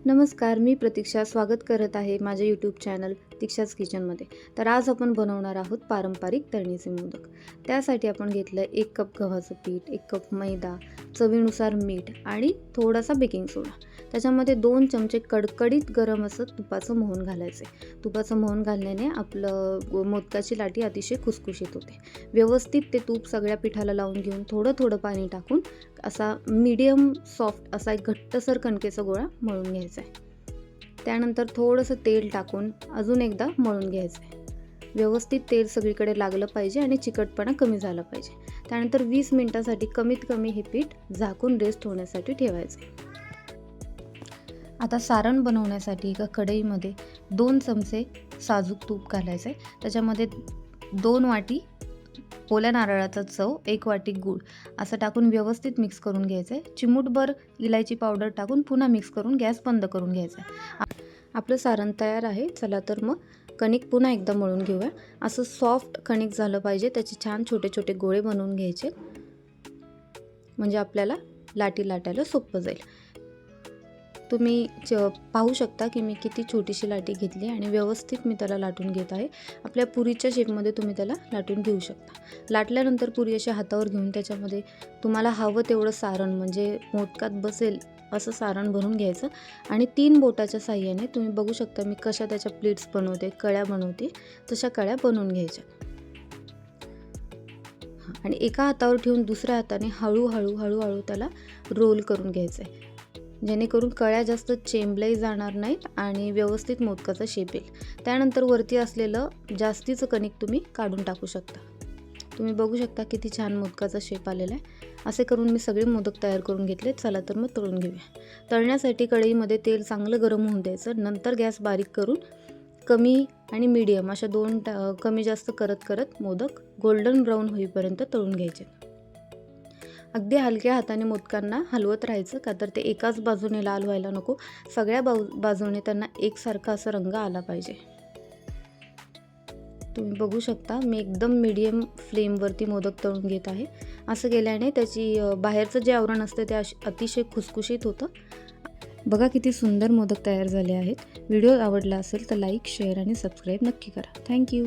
नमस्कार, मी प्रतीक्षा स्वागत करत आहे माझ्या यूट्यूब चॅनल दीक्षाच किचनमध्ये. तर आज आपण बनवणार आहोत पारंपरिक तळणीचे मोदक. त्यासाठी आपण घेतलं 1 कप गव्हाचं पीठ, 1 कप मैदा, चवीनुसार मीठ आणि थोडासा बेकिंग सोडा. त्याच्यामध्ये 2 चमचे कडकडीत गरम असं तुपाचं मोहन घालायचे. तुपाचं मोहन घालण्याने आपलं मोदकाची लाटी अतिशय खुसखुशीत होते. व्यवस्थित ते तूप सगळ्या पिठाला लावून घेऊन थोडं थोडं पाणी टाकून असा मीडियम सॉफ्ट असा एक घट्टसर कणकेचा गोळा मळून घ्यायचा आहे. त्यानंतर थोडंसं तेल टाकून अजून एकदा मळून घ्यायचं आहे. व्यवस्थित तेल सगळीकडे लागलं पाहिजे आणि चिकटपणा कमी झाला पाहिजे. त्यानंतर 20 मिनिटासाठी कमीत कमी हे पीठ झाकून रेस्ट होण्यासाठी ठेवायचं आहे. आता सारण बनवण्यासाठी एका कढईमध्ये 2 चमचे साजूक तूप घालायचं आहे. त्याच्यामध्ये 2 वाटी ओल्या नारळाचा चव, 1 वाटी गूळ असं टाकून व्यवस्थित मिक्स करून घ्यायचं आहे. चिमूटभर इलायची पावडर टाकून पुन्हा मिक्स करून गॅस बंद करून घ्यायचा आहे. आपलं सारण तयार आहे. चला तर मग कणिक पुन्हा एकदा मळून घेऊया. असं सॉफ्ट कणिक झालं पाहिजे. त्याचे छान छोटे छोटे गोळे बनवून घ्यायचे, म्हणजे आपल्याला लाटी लाटायला सोपं जाईल. तुम्ही पाहू शकता की मी किती छोटीशी लाटी घेतली आणि व्यवस्थित मी त्याला लाटून घेत आहे. आपल्या पुरीच्या शेपमध्ये तुम्ही त्याला लाटून घेऊ शकता. लाटल्यानंतर पुरी अशी हातावर घेऊन त्याच्यामध्ये तुम्हाला हवं तेवढं सारण, म्हणजे मोदकात बसेल असं सारण भरून घ्यायचं आणि 3 बोटाच्या साहाय्याने तुम्ही बघू शकता मी कशा त्याच्या प्लेट्स बनवते, कळ्या बनवते, तशा कळ्या बनवून घ्यायच्या आणि एका हातावर ठेवून दुसऱ्या हाताने हळूहळू त्याला रोल करून घ्यायचं आहे, जेणेकरून कळ्या जास्त चेंबल्याही जाणार नाहीत आणि व्यवस्थित मोदकाचा शेप येईल. त्यानंतर वरती असलेलं जास्तीचं कणिक तुम्ही काढून टाकू शकता. तुम्ही बघू शकता किती छान मोदकाचा शेप आलेला आहे. असे करून मी सगळे मोदक तयार करून घेतले. चला तर मग तळून घेऊया. तळण्यासाठी कढईमध्ये तेल चांगलं गरम होऊन द्यायचं. नंतर गॅस बारीक करून कमी आणि मीडियम अशा 2 कमी जास्त करत मोदक गोल्डन ब्राऊन होईपर्यंत तळून घ्यायचे. अगदी हलक्या हाताने मोदकांना हलवत राहायचं, का तर ते एकाच बाजूने लाल व्हायला नको. सगळ्या बाजूने त्यांना एकसारखा असा रंग आला पाहिजे. तुम्ही बघू शकता मी एकदम मीडियम फ्लेमवरती मोदक तळून घेत आहे. असं केल्याने त्याची बाहेरचं जे आवरण असतं ते अतिशय खुसखुशीत होतं. बघा किती सुंदर मोदक तयार झाले आहेत. व्हिडिओ आवडला असेल तर लाईक, शेअर आणि सबस्क्राईब नक्की करा. थँक्यू.